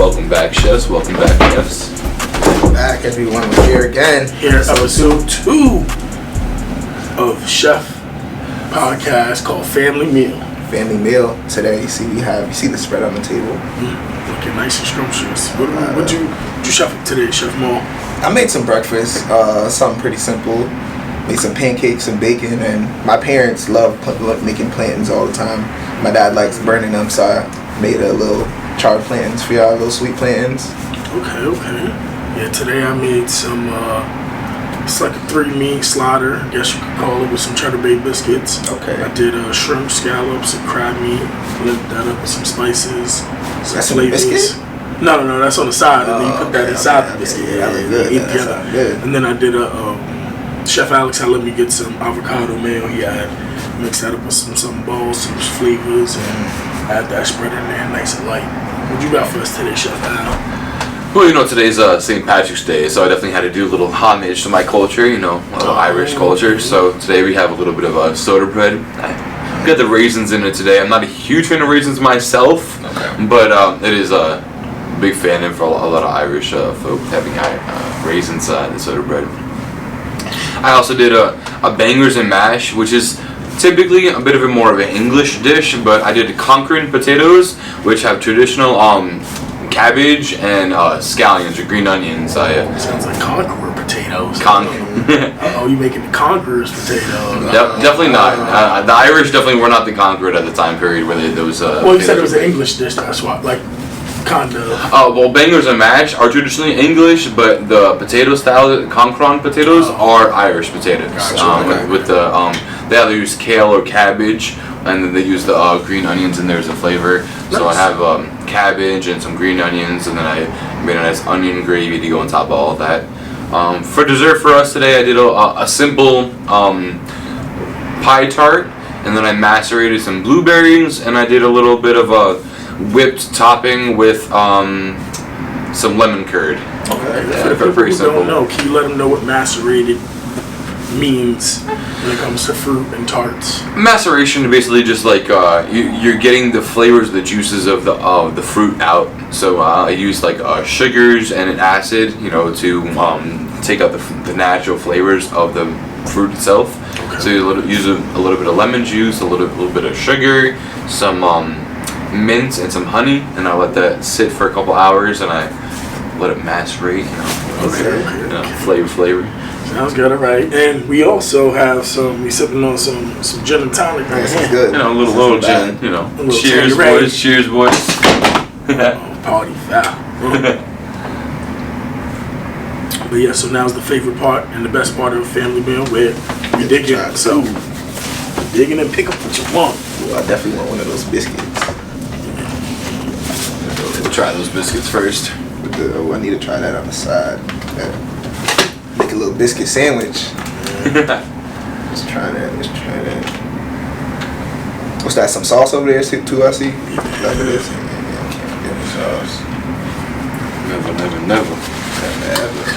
Welcome back, chefs. Welcome back, chefs. Back, everyone. We're here again. Here's episode 2 of Chef Podcast called Family Meal. Family meal today. You see the spread on the table. Looking nice and scrumptious. What you chef today, Chef Mo? I made some breakfast. Something pretty simple. Made some pancakes and bacon. And my parents love making plantains all the time. My dad likes burning them, so I made a little charred plantains for y'all, little sweet plantains. Okay. Yeah, today I made some, it's like a 3-meat slaughter, I guess you could call it, with some cheddar baked biscuits. Okay. I did shrimp, scallops, and crab meat. Lit that up with some spices, some That's in the biscuit? No, that's on the side, and then you put that inside the biscuit. Yeah, that look good. Eat That together. sound good. And then I did Chef Alex had let me get some avocado mayo. He had mixed that up with some balls, some flavors, and had that spread in there, nice and light. What you got for us today, Chef Al? Well, today's St. Patrick's Day, so I definitely had to do a little homage to my culture, Irish culture. So today we have a little bit of soda bread. I got the raisins in it today. I'm not a huge fan of raisins myself, but it is a big fan of for a lot of Irish folk having raisins in the soda bread. I also did a bangers and mash, which is typically a bit of more of an English dish, but I did Concord potatoes, which have traditional cabbage and scallions or green onions. Sounds like Conqueror potatoes. You making the Conqueror's potatoes? Definitely not. The Irish definitely were not the conquered at the time period where those. Well, you said it was an English dish. That's why, like, kind of. Well, bangers and mash are traditionally English, but the potato style Concord potatoes are Irish potatoes. Gotcha. With the they either use kale or cabbage, and then they use the green onions in there as a flavor. Nice. So I have cabbage and some green onions, and then I made a nice onion gravy to go on top of all of that. For dessert for us today, I did a simple pie tart, and then I macerated some blueberries, and I did a little bit of a whipped topping with some lemon curd. Okay. For people who don't know, can you let them know what macerated means when it comes to fruit and tarts? Maceration basically just like you're getting the flavors, the juices of the fruit out. So I use like sugars and an acid, to take out the natural flavors of the fruit itself. Okay. So you use a little bit of lemon juice, a little bit of sugar, some mint, and some honey, and I let that sit for a couple hours, and I let it macerate. Flavor. Sounds good, alright. And we also have we sipping on some gin and tonic. This is good. A little gin, Cheers, boys. Cheers, boys. Party foul. But yeah, so now's the favorite part and the best part of a family meal where we dig in. So dig in and pick up what you want. Well, I definitely want one of those biscuits. We'll try those biscuits first. I need to try that on the side. Make a little biscuit sandwich. Let's try that. What's that? Some sauce over there too, I see? Like this. Sauce. Never.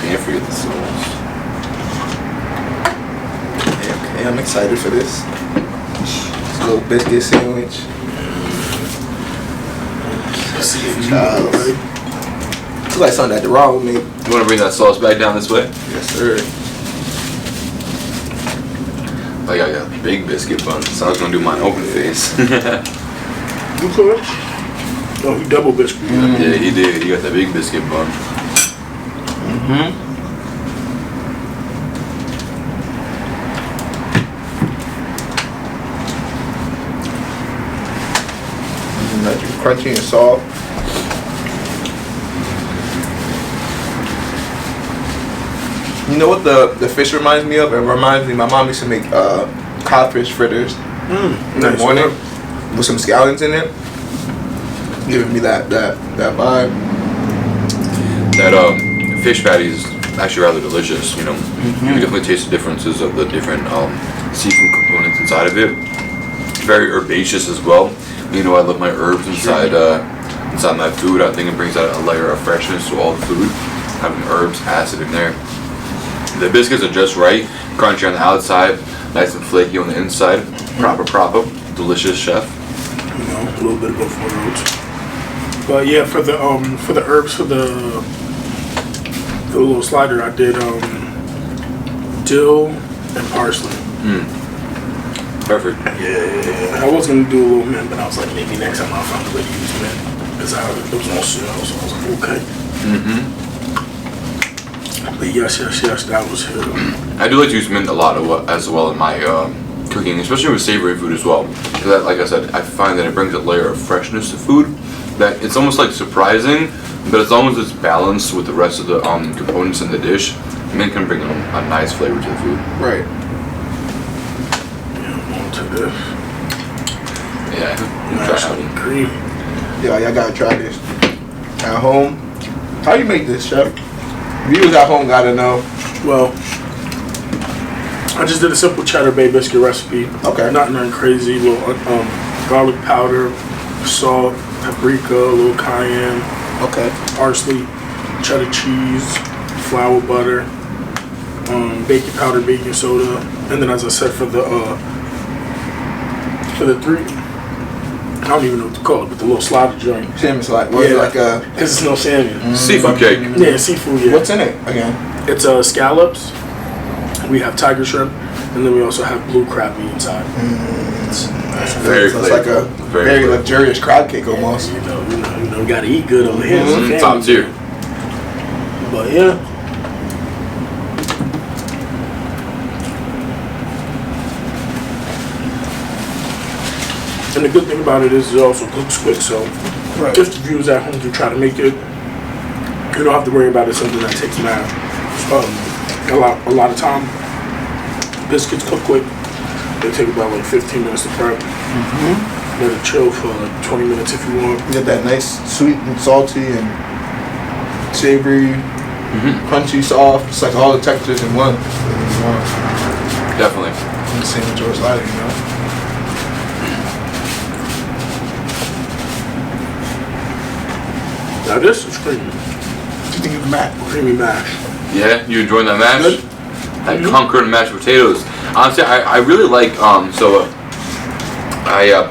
Can't forget the sauce. Okay, I'm excited for this. It's a little biscuit sandwich. Looks like something that the raw would make. You want to bring that sauce back down this way? Yes, sir. I got a big biscuit bun, so I was going to do mine open face. You could? Oh, he double biscuit. Yeah, he did. He got that big biscuit bun. Like crunchy and soft. You know what the fish reminds me of? It reminds me, my mom used to make codfish fritters in the morning with some scallions in it. Giving me that vibe. That fish patty is actually rather delicious, You can definitely taste the differences of the different seafood components inside of it. Very herbaceous as well. I love my herbs inside my food. I think it brings out a layer of freshness to all the food. Having herbs, acid in there. The biscuits are just right, crunchy on the outside, nice and flaky on the inside. Proper, delicious, chef. A little bit of both worlds. But yeah, for the herbs for the little slider, I did dill and parsley. Perfect. Yeah. I was gonna do a little mint, but I was like, maybe next time I'll find a way to use mint because it was on sale, so I was like, okay. But yes, that was it. I do like to use mint a lot as well in my cooking, especially with savory food as well. Because like I said, I find that it brings a layer of freshness to food that it's almost like surprising, but as long as it's balanced with the rest of the components in the dish, mint can bring a nice flavor to the food. Right. Yeah, on to this. Yeah. Mashed cream. Yeah, y'all gotta try this at home. How you make this, chef? Viewers at home gotta know. Well, I just did a simple cheddar bay biscuit recipe. Okay. Nothing crazy. Little garlic powder, salt, paprika, a little cayenne. Okay. Parsley, cheddar cheese, flour, butter, baking powder, baking soda, and then as I said for the three, I don't even know what to call it, but the little slider joint. Salmon slide. What is it, like a because it's no salmon. Seafood cake. Yeah, seafood. Yeah. What's in it again? It's scallops. We have tiger shrimp, and then we also have blue crab meat inside. Very So it's like a very luxurious crab cake almost. You know, we gotta eat good over here. It's a Top family. tier. But yeah. And the good thing about it is it also cooks quick, so Right. if the viewers at home do try to make it, you don't have to worry about it. Something that takes a lot of time. Biscuits cook quick. They take about like 15 minutes to prep. Let it chill for like 20 minutes if you want. You get that nice sweet and salty and savory, crunchy, soft. It's like all the textures in one. Definitely. In the sandwich or slider, you know. Now this is creamy. What do you think of the mac? Creamy mash. Yeah, you enjoying that mash? Good. That Concord mashed potatoes. Honestly, I really like, I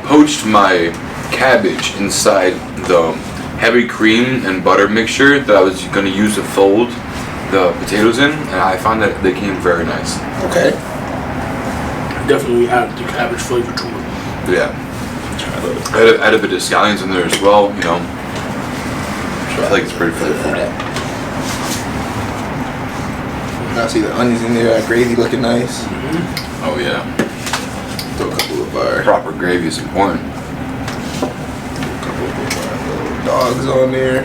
poached my cabbage inside the heavy cream and butter mixture that I was going to use to fold the potatoes in, and I found that they came very nice. Okay. Definitely add the cabbage flavor to it. Yeah. Add a bit of scallions in there as well, you know. I feel like it's pretty flavorful. I see the onions in there, that gravy looking nice. Oh yeah. Throw a couple of our Proper gravy is important. little dogs on there.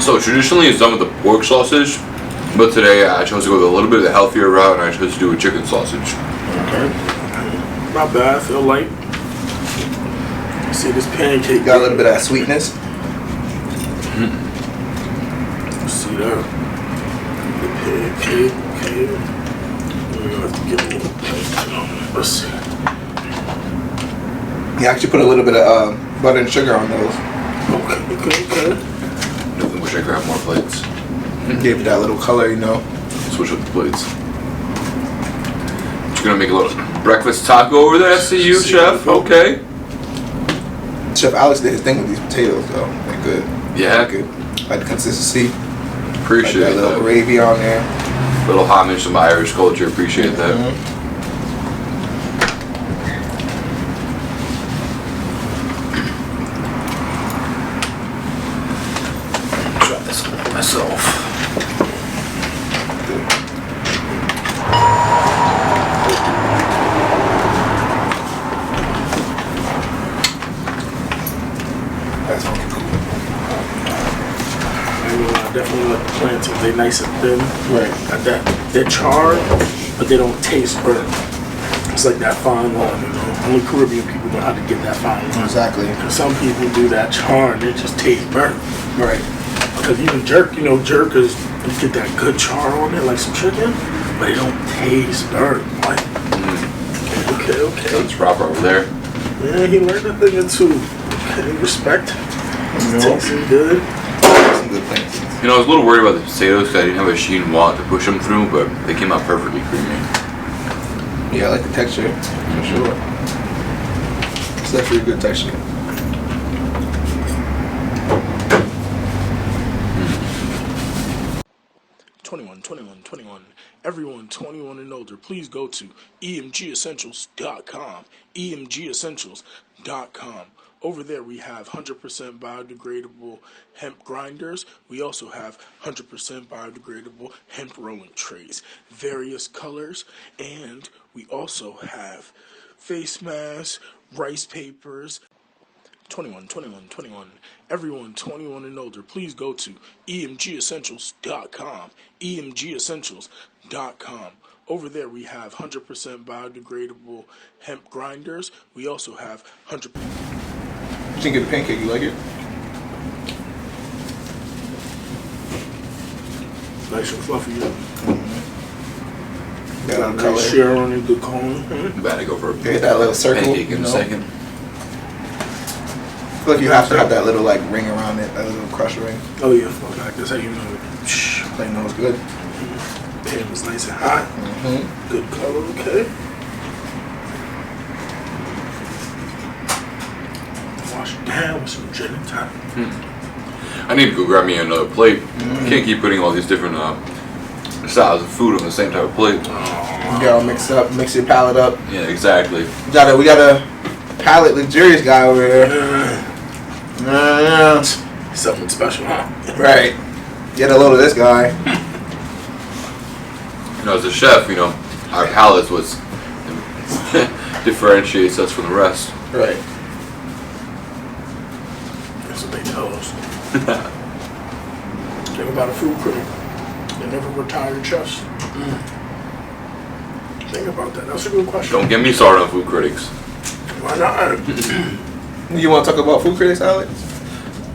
So traditionally it's done with the pork sausage, but today I chose to go with a little bit of the healthier route and I chose to do a chicken sausage. Okay. Not bad. I feel light. See this pancake. Got a little bit of that sweetness. See that? The pancake. Okay. We're gonna have to get a little. Let's see. You actually put a little bit of butter and sugar on those. Okay. Definitely wish I could have more plates. Gave it that little color, you know. Switch up the plates. You're gonna make a little breakfast taco over there, SCU, chef? Okay. Chef Alex did his thing with these potatoes, though. They're good. Yeah. Good. Like the consistency. Appreciate Like that little that. gravy on there. Little homage to my Irish culture. Appreciate that. Try this one myself. That's fucking cool. I definitely like the plantains. They're nice and thin. Right. Got that. They're charred, but they don't taste burnt. It's like that fine line, you know. Only Caribbean people know how to get that fine line. Exactly. Because some people do that char and it just tastes burnt. Right. Because even jerk, you know, jerk is, you get that good char on it, like some chicken, but it don't taste burnt. Like, okay. That's proper over there. Yeah, he learned a thing or two. Okay, respect. You know, Tasting good. some good plantains. You know, I was a little worried about the potatoes because I didn't have a sheen wad to push them through, but they came out perfectly creamy. Yeah, I like the texture, for sure. It's definitely a good texture. Everyone 21 and older, please go to emgessentials.com. emgessentials.com. Over there we have 100% biodegradable hemp grinders. We also have 100% biodegradable hemp rolling trays, various colors, and we also have face masks, rice papers. 21. Everyone 21 and older, please go to emgessentials.com. emgessentials.com. Over there we have 100% biodegradable hemp grinders. We also have 100%. You think of the pancake, you like it? Nice and fluffy. Got a Nice color. share on it, good cone. About to go for a Get that little circle, pancake in you a know? second. I feel like you have to have that little like ring around it, that little crush ring. Oh yeah, fuck, that's how you know it. They know it's good. Pan was nice and hot. Good color, okay. Wash it down with some gin and tonic. I need to go grab me another plate. Can't keep putting all these different styles of food on the same type of plate. You gotta mix your palate up. Yeah, exactly. We got a palate luxurious guy over here. Something special, huh? Right. Get a load of this guy. You know, as a chef, you know, our palate's what differentiates us from the rest. Right. That's what they tell us. Think about a food critic. They never retired chefs. Think about that. That's a good question. Don't get me started on food critics. Why not? You want to talk about food critics, Alex?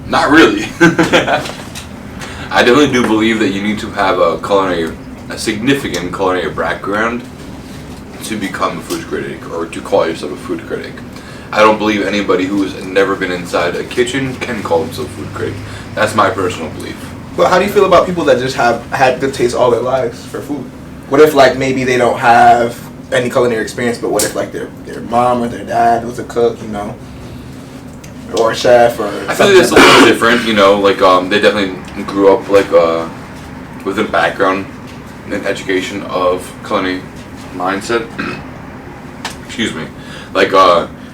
Not really. I definitely do believe that you need to have a significant culinary background to become a food critic or to call yourself a food critic. I don't believe anybody who has never been inside a kitchen can call themselves a food critic. That's my personal belief. Well, how do you feel about people that just have had good taste all their lives for food? What if like maybe they don't have any culinary experience, but what if like their mom or their dad was a cook, you know, or a chef, or I feel like that's a little different, you know. Like they definitely grew up like with a background and education of culinary mindset. Excuse me. Like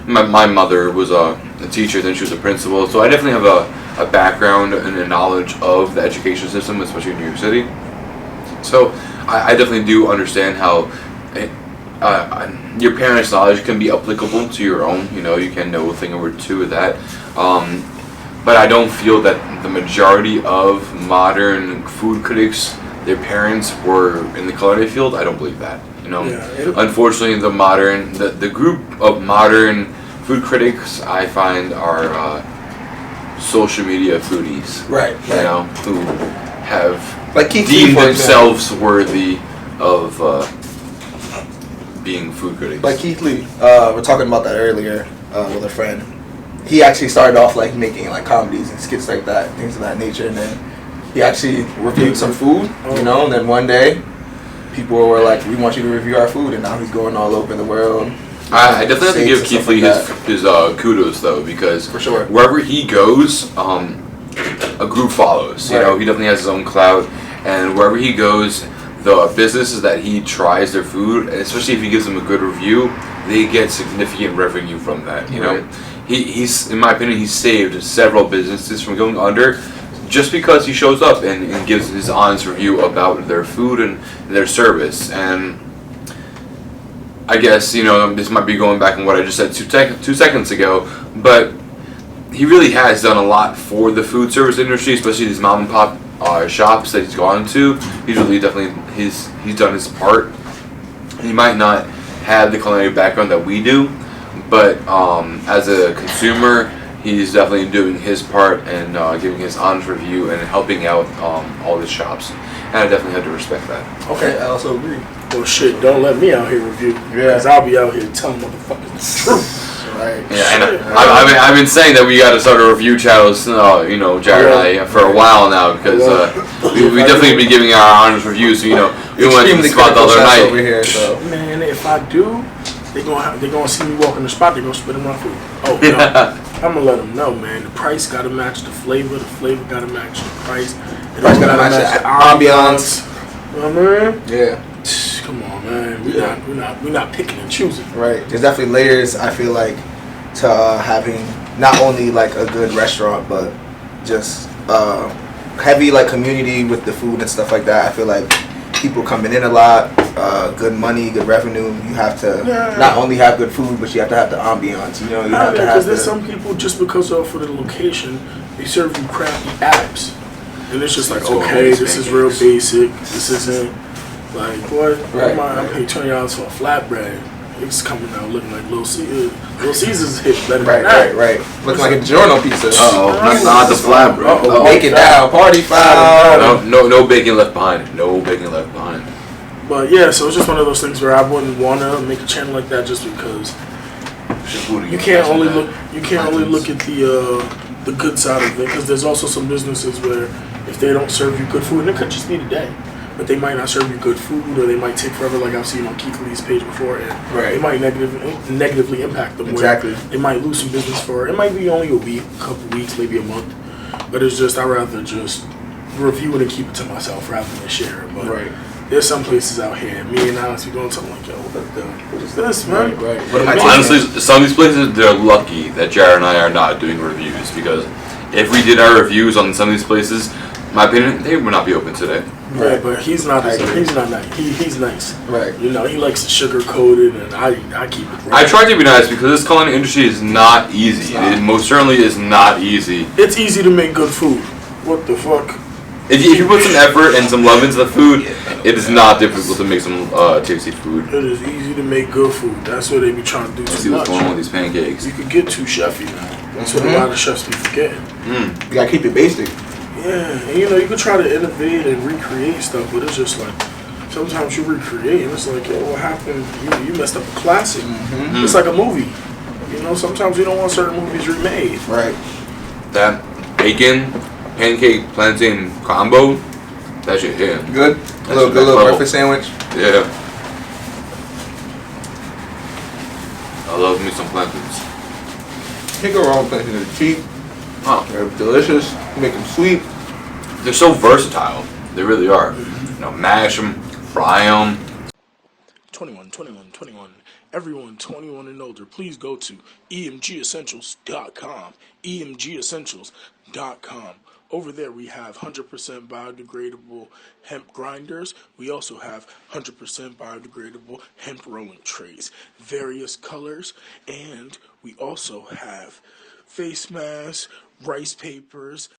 my mother was a teacher, then she was a principal, so I definitely have a background and a knowledge of the education system, especially in New York City. So I definitely do understand how your parents' knowledge can be applicable to your own. You know, you can know a thing or two of that. But I don't feel that the majority of modern food critics, their parents were in the culinary field. I don't believe that. You know, unfortunately, the group of modern food critics I find are social media foodies. Right. You know, who have like Keith deemed Lee, themselves worthy of being food critics. Like Keith Lee, we're talking about that earlier with a friend. He actually started off like making like comedies and skits like that, things of that nature, and then he actually reviewed some food, you know, and then one day people were like, we want you to review our food, and now he's going all over the world. I definitely have to give Keith Lee his kudos though, because for sure, wherever he goes, a group follows. You know, he definitely has his own clout, and wherever he goes, the businesses that he tries their food, especially if he gives them a good review, they get significant revenue from that. You know, he's in my opinion, he's saved several businesses from going under just because he shows up and gives his honest review about their food and their service. And I guess, you know, this might be going back on what I just said 2 seconds ago, but he really has done a lot for the food service industry, especially these mom and pop shops that he's gone to. He's really definitely he's done his part. He might not have the culinary background that we do, but as a consumer, he's definitely doing his part and giving his honest review and helping out all the shops. And I definitely have to respect that. Okay, I also agree. Well, shit, don't let me out here review. Because I'll be out here telling motherfuckers the truth. Right. Yeah, and I've been saying that we got to start a review channels, Jared and I, for a while now because we definitely been giving our honest reviews. We went to the spot the other night. Over here, so. Man, if I do, they gonna see me walk in the spot. They gonna spit in my food. Oh no, I'm gonna let them know, man. The price gotta match the flavor. The flavor gotta match the price. The price gotta match the ambiance. You know what I mean? Yeah. Come on, man. We're not picking and choosing. Right. There's definitely layers. I feel like to having not only like a good restaurant, but just heavy like community with the food and stuff like that. I feel like people coming in a lot, good money, good revenue. You have to not only have good food, but you have to have the ambiance. You have to have. Because there's some people just because of for the location, they serve you crappy apps, and it's just like, okay, this is real basic. This isn't like what? Right. I'm paying $20 for a flatbread. It's coming out looking like Little Caesars. Little Caesars hit better than that. Right. Looking like a DiGiorno pizza. Not the flatbread. Bake it down, party foul. No bacon left behind. No bacon left behind. But yeah, so it's just one of those things where I wouldn't want to make a channel like that just because you can't only look at the good side of it, because there's also some businesses where if they don't serve you good food, and it could just be today, but they might not serve you good food, or they might take forever, like I've seen on Keith Lee's page before, and it might negatively impact them. Exactly. They might lose some business for it. It might be only a week, a couple weeks, maybe a month, but it's just I'd rather just review it and keep it to myself rather than share it. But there's some places out here, me and Alex, we going something like, yo, what is this, man? Right. Honestly, some of these places, they're lucky that Jared and I are not doing reviews, because if we did our reviews on some of these places, in my opinion, they would not be open today. Right, but he's not nice. He's nice. Right. He likes to sugarcoat it, and I keep it real. I try to be nice because this culinary industry is not easy. It most certainly is not easy. It's easy to make good food. What the fuck? If you put some effort and some love into the food, it is not difficult to make some tasty food. It is easy to make good food. That's what they be trying to do. Let's see what's going on with these pancakes. You could get too chefy now. That's what a lot of chefs be forgetting. You gotta keep it basic. Yeah, and you could try to innovate and recreate stuff, but it's just like sometimes you recreate and it's like, yo, what happened? You messed up a classic. It's like a movie. Sometimes you don't want certain movies remade. Right. That bacon, pancake, plantain combo, that shit, yeah. Good? A little breakfast sandwich? Yeah. I love me some plantains. Can't go wrong with plantains. They're cheap. Oh. They're delicious. You make them sweet. They're so versatile. They really are. Mash them, fry them. 21. Everyone 21 and older, please go to emgessentials.com. emgessentials.com. Over there we have 100% biodegradable hemp grinders. We also have 100% biodegradable hemp rolling trays, various colors, and we also have face masks, rice papers.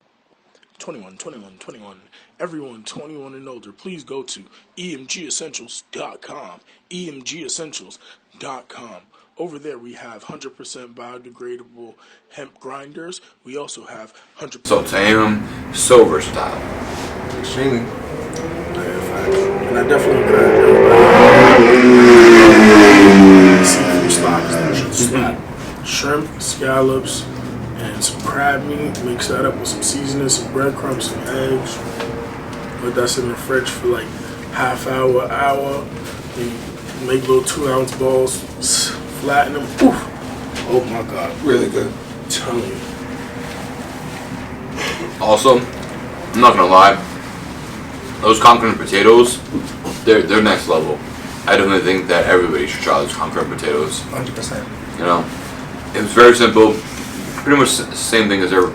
21. Everyone 21 and older, please go to emgessentials.com. emgessentials.com. Over there we have 100% biodegradable hemp grinders. We also have 100%. So tame, so versatile. Extremely. And I definitely encourage seafood slap. Shrimp, scallops, and some crab meat. Mix that up with some seasoning, some breadcrumbs, some eggs. Put that in the fridge for like half hour. Then make little 2-ounce balls, flatten them. Oof. Oh my god. Really good. I'm telling you. Also, I'm not gonna lie, those concrete potatoes, they're next level. I definitely think that everybody should try those concrete potatoes. 100%. It was very simple. Pretty much the same thing as your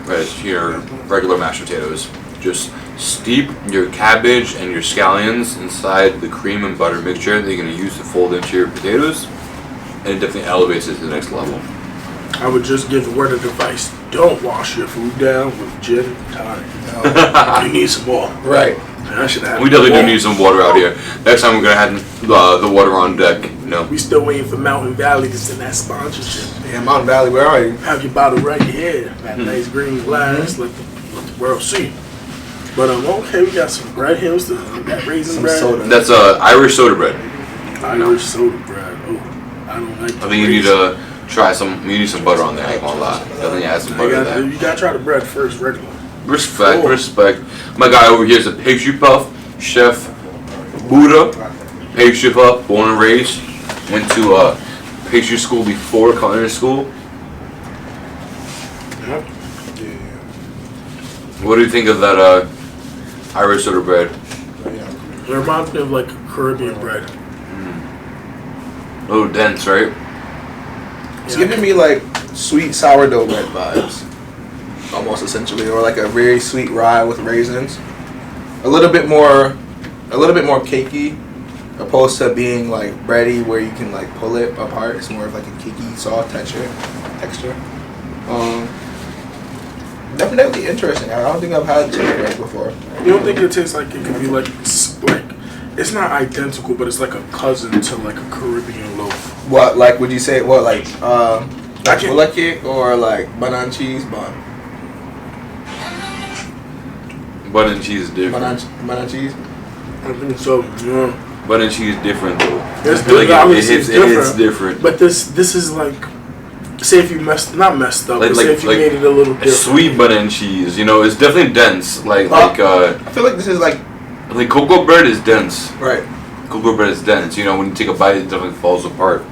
regular mashed potatoes. Just steep your cabbage and your scallions inside the cream and butter mixture that you're going to use to fold into your potatoes, and it definitely elevates it to the next level. I would just give the word of advice: don't wash your food down with gin and tonic. You need some more. Right. We definitely do need some water out here. Next time we're going to have the water on deck. We still waiting for Mountain Valley to send that sponsorship. Yeah, Mountain Valley, where are you? Have your bottle right here. That nice green glass. Let the world see. But okay, we got some bread here. We got raisin bread. Soda. That's Irish soda bread. Irish soda bread. Oh, I don't like. I think you need a try some. You need some butter on there. I ain't gonna lie. Definitely add some butter to that. You gotta try the bread first, regular. Respect. My guy over here is a pastry puff chef, Buddha. Pastry puff, born and raised. Went to pastry school before culinary school. Yep. What do you think of that Irish soda bread? It reminds me of like Caribbean bread. A little dense, right? It's giving me like sweet sourdough bread vibes, almost essentially, or like a very sweet rye with raisins. A little bit more cakey, opposed to being like bready where you can like pull it apart. It's more of like a cakey, soft texture. Definitely interesting. I don't think I've had soda bread before. You don't think it tastes like it could be like it's not identical, but it's like a cousin to like a Caribbean loaf. What, like, would you say, what, like chocolate cake or like bun and cheese bun? Bun and cheese is different. Bun and cheese? I think so, yeah. Bun and cheese is different though. It's different. But this is like, say if you not messed up, but say if you made it a little different. Sweet bun and cheese, you know, it's definitely dense. I feel like this is like cocoa bread is dense. Right. Cocoa bread is dense. You know, when you take a bite, it definitely falls apart.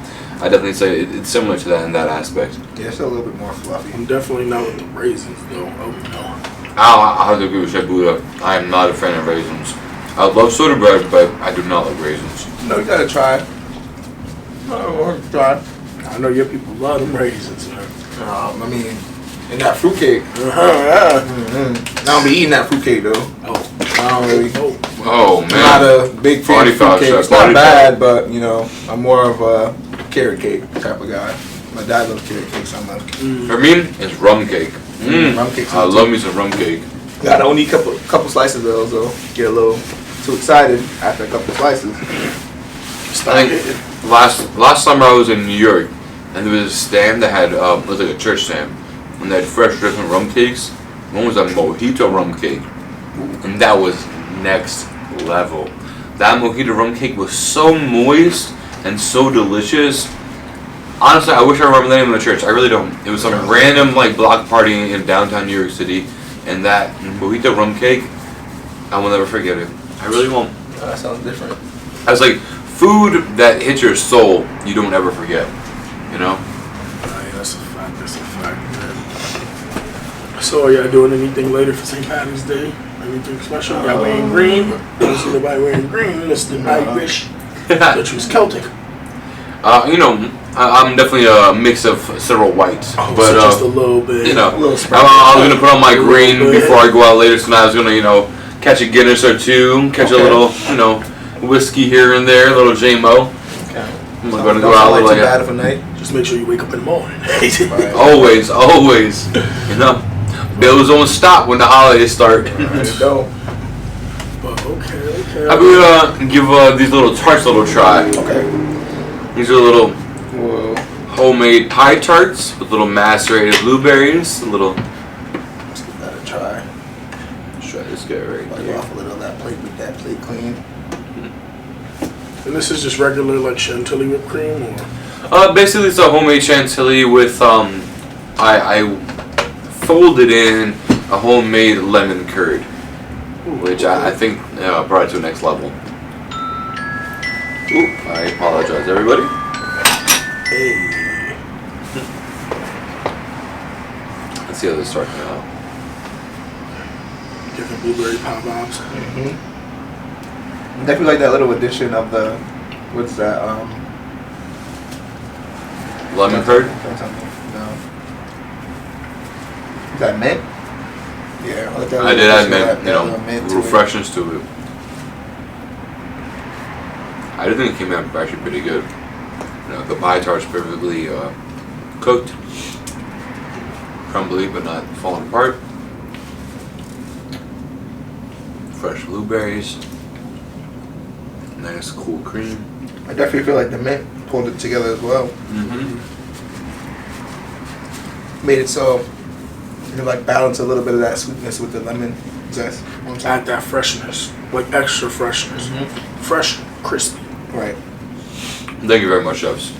I definitely say it's similar to that in that aspect. Yeah, it's a little bit more fluffy. I'm definitely not with the raisins though. Oh no. I'll have to agree with Chef Buddha. I am not a fan of raisins. I love soda bread, but I do not like raisins. No, you gotta try. I know your people love them raisins, man. I mean, and that fruitcake. Yeah. I don't be eating that fruitcake though. Oh. I don't really. Oh man. I'm not a big fan of fruitcake. It's not bad, but you know, I'm more of a carrot cake type of guy. My dad loves carrot cake, so I'm like. For me, it's rum cake. Rum cake. I love me some rum cake. I don't need a couple slices of those though. Get a little too excited after a couple slices. I think last summer I was in New York, and there was a stand that had it was like a church stand, and they had fresh different rum cakes. One was a mojito rum cake, and that was next level. That mojito rum cake was so moist and so delicious. Honestly, I wish I remember the name of the church. I really don't. It was some random like block party in downtown New York City, and that mojito rum cake, I will never forget it. I really won't. That sounds different. I was like, food that hits your soul, you don't ever forget. You know? Yeah, that's a fact, man. So, are y'all doing anything later for St. Patrick's Day? Anything special? Y'all wearing green? Don't see nobody wearing green. It's the Irish, which was Celtic. You know, I'm definitely a mix of several whites. Oh, but so just a little bit. You know, I was sprinkle. gonna put on my green before I go out later tonight. I was gonna, you know, catch a Guinness or two, catch a little, you know, whiskey here and there, a little JMO. Okay. I'm gonna go out like too bad of a night. Just make sure you wake up in the morning. Always. You know, bills don't stop when the holidays start. Go. But okay. I'm gonna give these little tarts a little try. Okay. These are little Whoa. homemade pie tarts with little macerated blueberries. A little. Let's give that a try. Let's try this guy right Wipe here. off a little of that plate with that plate clean. And this is just regular like chantilly whipped cream, or? Basically it's a homemade chantilly with I folded in a homemade lemon curd, which I think brought it to the next level. Oop, I apologize, everybody. Hey. Let's see how this starts out. Different blueberry pie vibes. Definitely like that little addition of the, what's that? Lemon curd? No. Is that mint? Yeah, I like that. I did add mint, you little know, mint little to it. freshness to it. I did think it came out actually pretty good. You know, the pie tart's perfectly cooked, crumbly but not falling apart. Fresh blueberries, nice cool cream. I definitely feel like the mint pulled it together as well. Made it so you can like balance a little bit of that sweetness with the lemon zest. Add that freshness, like extra freshness. Fresh, crispy. Right. Thank you very much, chefs.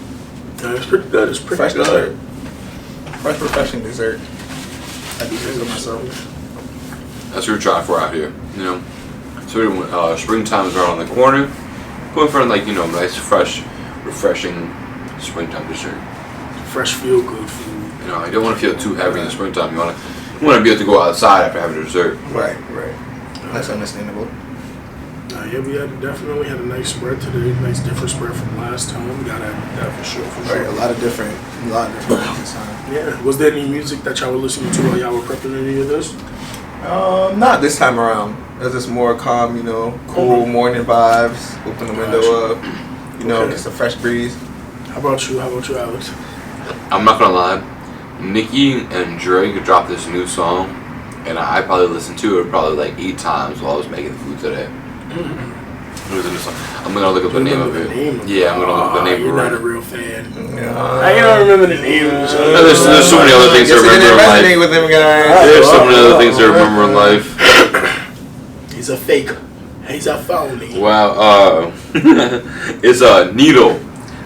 It's pretty good. It's pretty Fresh good. dessert. Fresh, refreshing dessert. I do this myself. That's what we're trying for out here, you know. So springtime is around the corner. Going for like, you know, nice, fresh, refreshing springtime dessert. Fresh, feel good food. You know, I don't want to feel too heavy in the springtime. You want to be able to go outside after having dessert. Right. That's understandable. Yeah, we definitely had a nice spread today. Nice different spread from last time. We gotta have that for sure. Right, a lot of different this time. Yeah. Was there any music that y'all were listening to while y'all were prepping any of this? Not this time around. It was just more calm, you know, cool morning vibes. Open the window up, you know, get some fresh breeze. How about you, Alex? I'm not gonna lie. Nicki and Drake dropped this new song, and I probably listened to it probably like 8 times while I was making the food today. It was a new song. I'm gonna look up the name of it. Yeah, I'm gonna look up the name of it. You're not a real fan. I don't remember the name of it. No, there's so many other things to remember in life. With them guys. There's so many other things to remember in life. He's a fake. He's a phony. Wow. It's a Needle.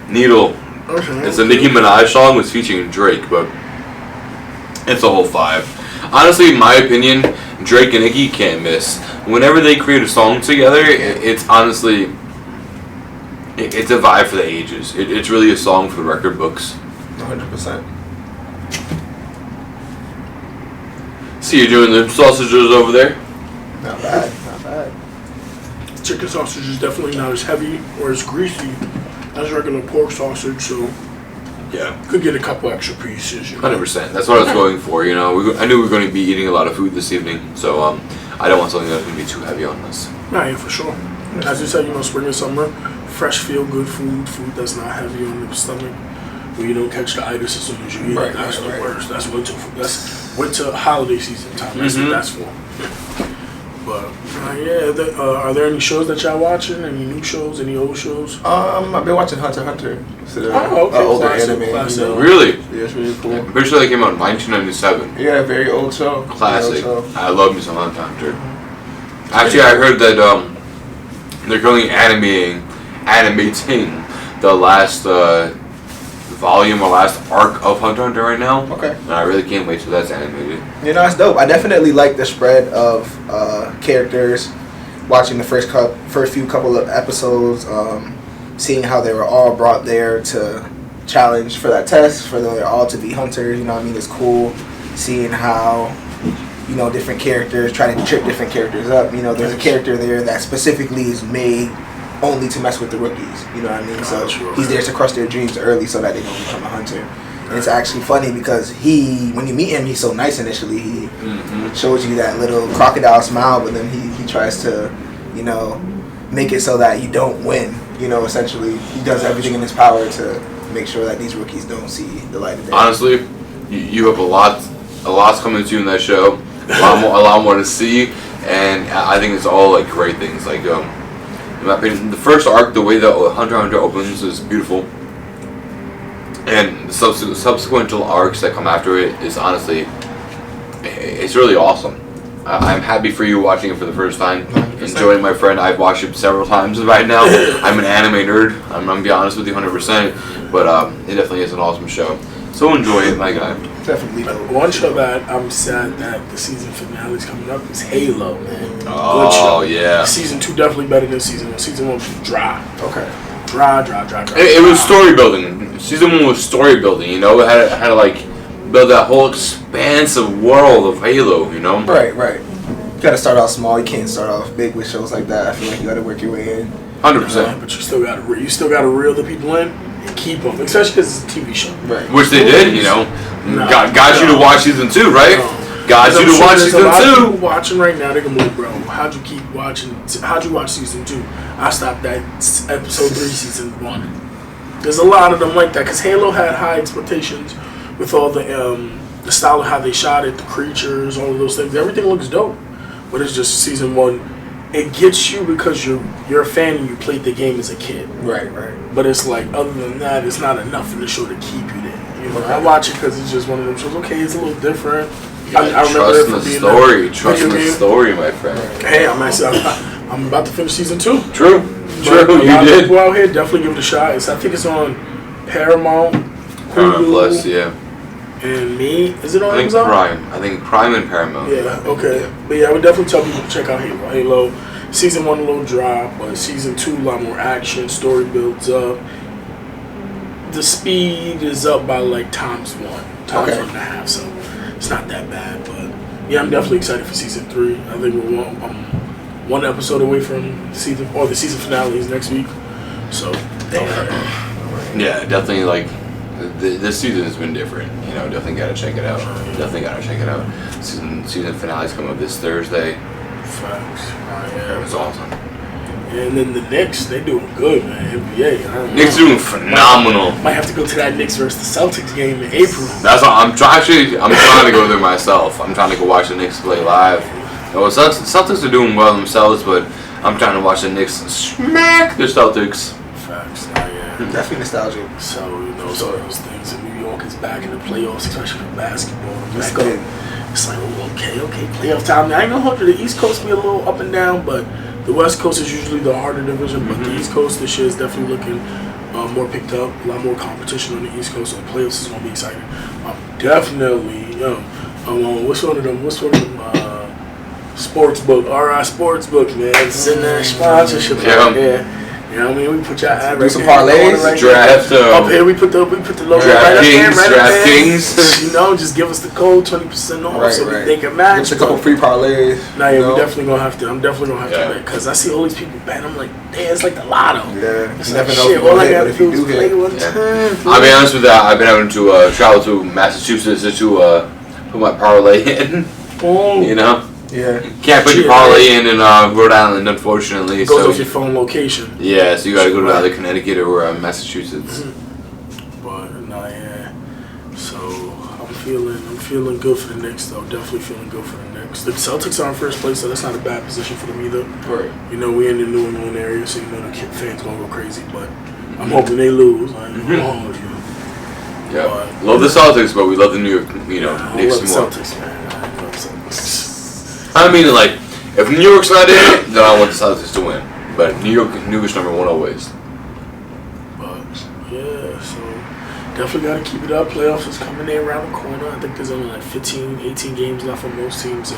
It's a Nicki Minaj song with featuring Drake, but it's a whole 5. Honestly, in my opinion, Drake and Nicki can't miss. Whenever they create a song together, it's honestly, it's a vibe for the ages. It's really a song for the record books. 100%. See you doing the sausages over there. Not bad. Chicken sausage is definitely not as heavy or as greasy as regular pork sausage, so Yeah. could get a couple extra pieces. 100%. That's what I was going for. You know, I knew we were going to be eating a lot of food this evening, so I don't want something that's going to be too heavy on us. Nah, yeah, for sure. As you said, you know, spring and summer, fresh, feel good food that's not heavy on the stomach, where you don't catch the itis as soon as you eat it. That's the worst. That's winter food. That's winter holiday season time. That's what that's for. But are there any shows that y'all watching? Any new shows? Any old shows? I've been watching Hunter x Hunter. Older anime. Classic. You know. Really? Yeah, it's really cool. I'm pretty sure they came out in 1997. Yeah, very old show. Classic. Very old show. I love me some Hunter x Hunter. Actually, I heard that they're currently animating the last volume or last arc of Hunter x Hunter right now. Okay. And I really can't wait till that's animated. You know, it's dope. I definitely like the spread of characters. Watching the first few couple of episodes, seeing how they were all brought there to challenge for that test, for them all to be hunters. You know what I mean? It's cool seeing how, you know, different characters try to trip different characters up. You know, there's a character there that specifically is made only to mess with the rookies. You know what I mean? So he's there to crush their dreams early so that they don't become a hunter. And it's actually funny because when you meet him, he's so nice initially. He shows you that little crocodile smile, but then he tries to, you know, make it so that you don't win. You know, essentially, he does everything in his power to make sure that these rookies don't see the light of day. Honestly, you have a lot's coming to you in that show. A lot more to see, and I think it's all like great things. Like, in my opinion, the first arc, the way that Hunter x Hunter opens is beautiful. And the subsequent arcs that come after it is honestly, it's really awesome. I'm happy for you watching it for the first time. 100%. Enjoying my friend. I've watched it several times right now. I'm an anime nerd. I'm going to be honest with you 100%. But it definitely is an awesome show. So enjoy it, my guy. Definitely. One show that I'm sad that the season finale is coming up is Halo, man. Oh, yeah. Season 2 definitely better than season 1. Season 1 was dry. Okay. Dry. It was story building. Season 1 was story building, you know? It had to like build that whole expansive world of Halo, you know? Right. You gotta start off small. You can't start off big with shows like that. I feel like you gotta work your way in. 100%. But you still gotta reel the people in and keep them, especially because it's a TV show. Right. Which they did, you know? Got you to watch season 2, right? Got you to watch season 2. A lot of people watching right now, they're gonna be like, bro, how'd you keep watching? How'd you watch season 2? I stopped at episode 3, season 1. There's a lot of them like that because Halo had high expectations with all the style of how they shot it, the creatures, all of those things. Everything looks dope, but it's just season 1. It gets you because you're a fan and you played the game as a kid. Right. But it's like, other than that, it's not enough in the show to keep you there. You know, I watch it because it's just one of them shows. Okay, it's a little different. I remember it from being story. Trust in the story, my friend. Hey, I'm about to finish season 2. True. A lot of people out here definitely give it a shot. I think it's on Paramount, Paramount Hulu, Plus, yeah. and me. Is it on I think Amazon? Prime. I think Prime and Paramount. Yeah, okay. But yeah, I would definitely tell people to check out Halo. Halo, season 1 a little dry, but season 2 a lot more action, story builds up. The speed is up by like times 1.5, so it's not that bad. But yeah, I'm definitely excited for season 3. I think we're one episode away from the season finale is next week. So Yeah, definitely like this season has been different. You know, definitely gotta check it out. Season finale's coming up this Thursday. facts. It was awesome. And then the Knicks, they doing good, man. NBA. Knicks doing phenomenal. Might have to go to that Knicks versus the Celtics game in April. That's all, I'm trying to go there myself. I'm trying to go watch the Knicks play live. You know, Celtics are doing well themselves, but I'm trying to watch the Knicks smack the Celtics. Facts. Yeah. Definitely nostalgic. So, you know, so those things. And New York is back in the playoffs, especially for basketball. Let's Back go. up. It's like, oh, okay, playoff time. Now, I ain't gonna hold you. The East Coast be a little up and down, but the West Coast is usually the harder division. But the East Coast this year is definitely looking more picked up. A lot more competition on the East Coast. So the playoffs is gonna be exciting. Definitely, what's one of them? Sportsbook, RI Sportsbook, man. Send that sponsorship out there. You know what I mean? We put your ad Do some parlays, draft. up here. We put the logo right up there. DraftKings. You know, just give us the code 20% off so they can match. Give us a couple free parlays. Nah, yeah, we definitely gonna have to. I'm definitely gonna have to Yeah. bet because I see all these people bet. I'm like, damn, it's like the lotto. Yeah, It's you like, never know shit, if you all gonna I hit, gotta but if you do is do play hit. one time. I'll be honest with that. I've been having to travel to Massachusetts to put my parlay in. Oh, You know, Yeah. can't put your Yeah. parlay in Rhode Island, unfortunately. it goes So off your phone location. yeah, so you got to go to either Connecticut or Massachusetts. But nah, yeah. So I'm feeling good for the Knicks though. Definitely feeling good for the Knicks. The Celtics are in first place, so that's not a bad position for them either. Right. You know, we in the New England area, so you know the kid fans gonna go crazy. But I'm hoping they lose. I ain't gonna hold you. Yeah, But- love the Celtics, but we love the New York, I Knicks love more. Celtics, man. I love Celtics. I mean, like, if New York's not in it, then I want the Celtics to win. But New York is number one always. But yeah, so definitely got to keep it up. Playoffs is coming in around the corner. I think there's only like 15, 18 games left for most teams, so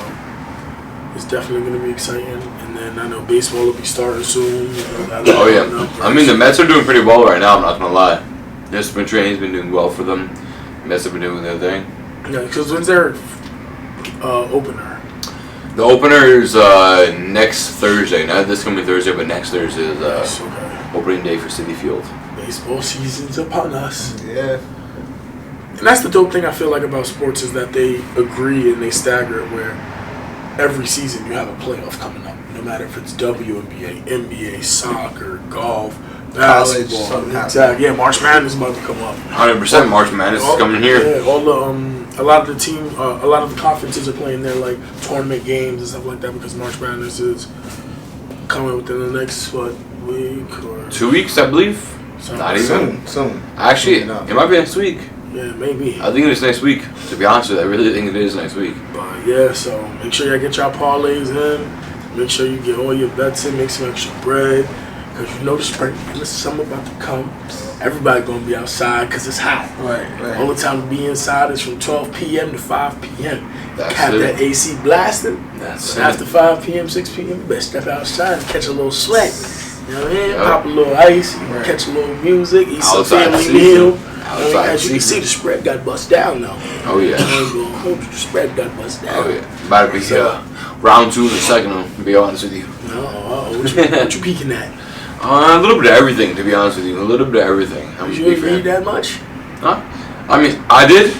it's definitely going to be exciting. And then I know baseball will be starting soon. Oh yeah, I mean the Mets are doing pretty well right now. I'm not gonna lie. Their spring training's been doing well for them. Mets have been doing their thing. Yeah, because when's their opener? The opener is next Thursday. Not this coming Thursday, but next Thursday is Yes, okay. opening day for Citi Field. Baseball season's upon us. Yeah. And that's the dope thing I feel like about sports is that they agree and they stagger it where every season you have a playoff coming up. No matter if it's WNBA, NBA, soccer, golf, College, basketball. something Exactly. Yeah, March Madness is about to come up. 100% March Madness is coming here. Yeah, all the a lot of the conferences are playing their like tournament games and stuff like that because March Madness is coming within the next week or 2 weeks, I believe. something. Not even. Soon. Actually, Enough. it might be next week. Yeah, maybe. I think it is next week. To be honest with you, I really think it is next week. But yeah, so make sure y'all get y'all parlays in. Make sure you get all your bets in. Make some extra bread. Because you know the spring, the summer about to come. Everybody going to be outside because it's hot. Right. Only time to be inside is from 12 p.m. to 5 p.m. That's Have it. that AC blasting. That's After it. 5 p.m., 6 p.m., you better step outside and catch a little sweat. You know what I mean? Yep. Pop a little ice, Right. catch a little music, eat some Outside family season. meal. Outside As you can see, season. the spread got bust down now. Oh yeah. The spread got bust down. Oh yeah. About to be round 2 in the second. To be honest with you. What you peeking at? A little bit of everything, to be honest with you. A little bit of everything. I'm You a big didn't read fan. that much? Huh? I mean, I did,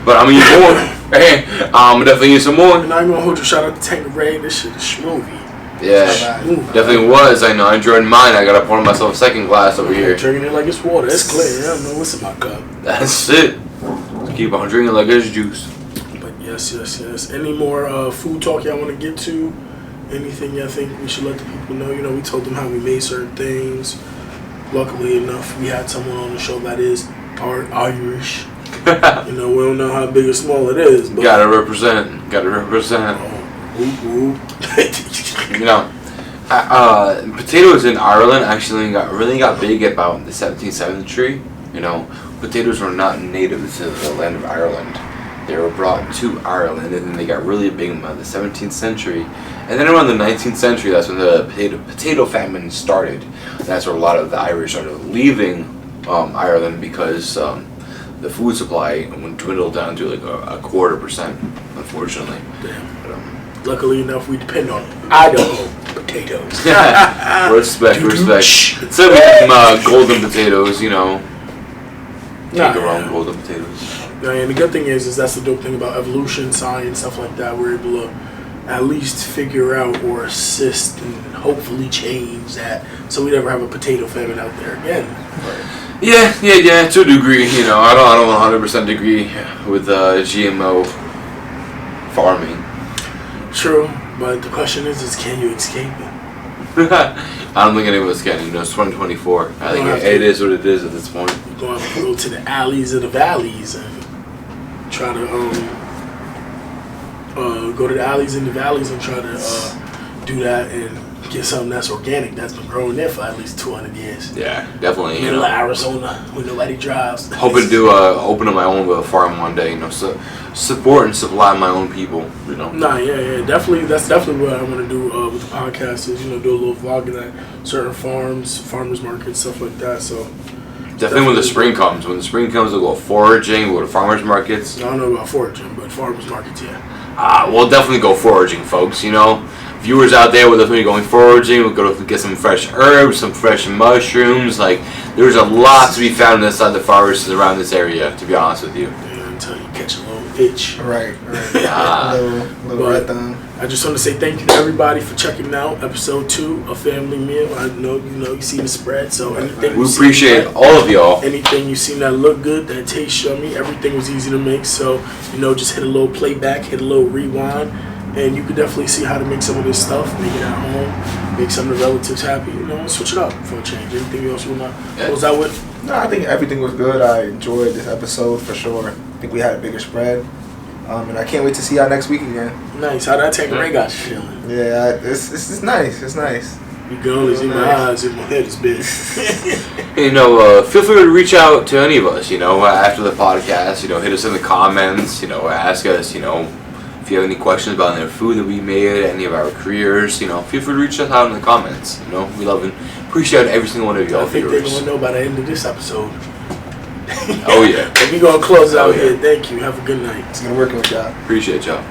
but I'm gonna eat more. Hey, I'm definitely eat some more. And I'm gonna hold your shout out to Tanqueray. This shit is smoothie. Yeah, definitely was. I know. I enjoyed mine. I gotta pour myself a second glass over here. Drinking it like it's water. It's clear. I don't know what's in my cup. That's it. Keep on drinking like it's juice. But yes. Any more food talk y'all want to get to? Anything y'all think we should let the people know? You know, we told them how we made certain things. Luckily enough, we had someone on the show that is Irish. You know, we don't know how big or small it is. But Gotta represent. You know, potatoes in Ireland actually really got big about the 17th century. You know, potatoes were not native to the land of Ireland. They were brought to Ireland, and then they got really big in the 17th century. And then around the 19th century, that's when the potato famine started. And that's where a lot of the Irish started leaving Ireland because the food supply dwindled down to like a 0.25%, unfortunately. Damn. But, luckily enough, we depend on Idaho potatoes. respect. So we have golden potatoes, you know. Take our own golden potatoes. Yeah, and the good thing is that's the dope thing about evolution, science, stuff like that. We're able to at least figure out or assist and hopefully change that, so we never have a potato famine out there again. Yeah, to a degree, you know. I don't 100% agree with GMO farming. True, but the question is can you escape it? I don't think any of us can. You know, it's 2024. I think it is what it is at this point. You're going to have to go to the alleys of the valleys and try to go to the alleys and the valleys and try to do that and get something that's organic that's been growing there for at least 200 years. Yeah, definitely. You Middle know, of Arizona where nobody drives. hoping to open up my own farm one day. You know, so support and supply my own people. You know. Nah, yeah, definitely. That's definitely what I want to do with the podcast. Is do a little vlogging at certain farmers markets, stuff like that. So. Definitely when the spring comes. When the spring comes, we'll go foraging, we'll go to farmers markets. I don't know about foraging, but farmers markets, yeah. We'll definitely go foraging, folks, you know. Viewers out there will definitely be going foraging. We'll go to get some fresh herbs, some fresh mushrooms. Like, there's a lot to be found inside the forests around this area, to be honest with you. Yeah, until you catch a little itch. Right. Yeah. little right down. I just want to say thank you to everybody for checking out episode 2 of Family Meal. I know you see the spread, so anything We appreciate all of y'all. Anything you seen that look good, that tastes yummy, everything was easy to make. So just hit a little playback, hit a little rewind, and you could definitely see how to make some of this stuff, make it at home, make some of the relatives happy. Switch it up for a change. Anything else you want to close out with? No, I think everything was good. I enjoyed this episode for sure. I think we had a bigger spread. And I can't wait to see y'all next week again. Nice. How that Tanqueray got you feeling? Yeah, it's nice. It's nice. You can only see my eyes and my head is big. Feel free to reach out to any of us, after the podcast, hit us in the comments, ask us, if you have any questions about any food that we made, any of our careers, feel free to reach us out in the comments. We love and appreciate every single one of y'all. I think they're going to know by the end of this episode. Oh, yeah. We're going to close out here. Thank you. Have a good night. It's going to work with y'all. Appreciate y'all.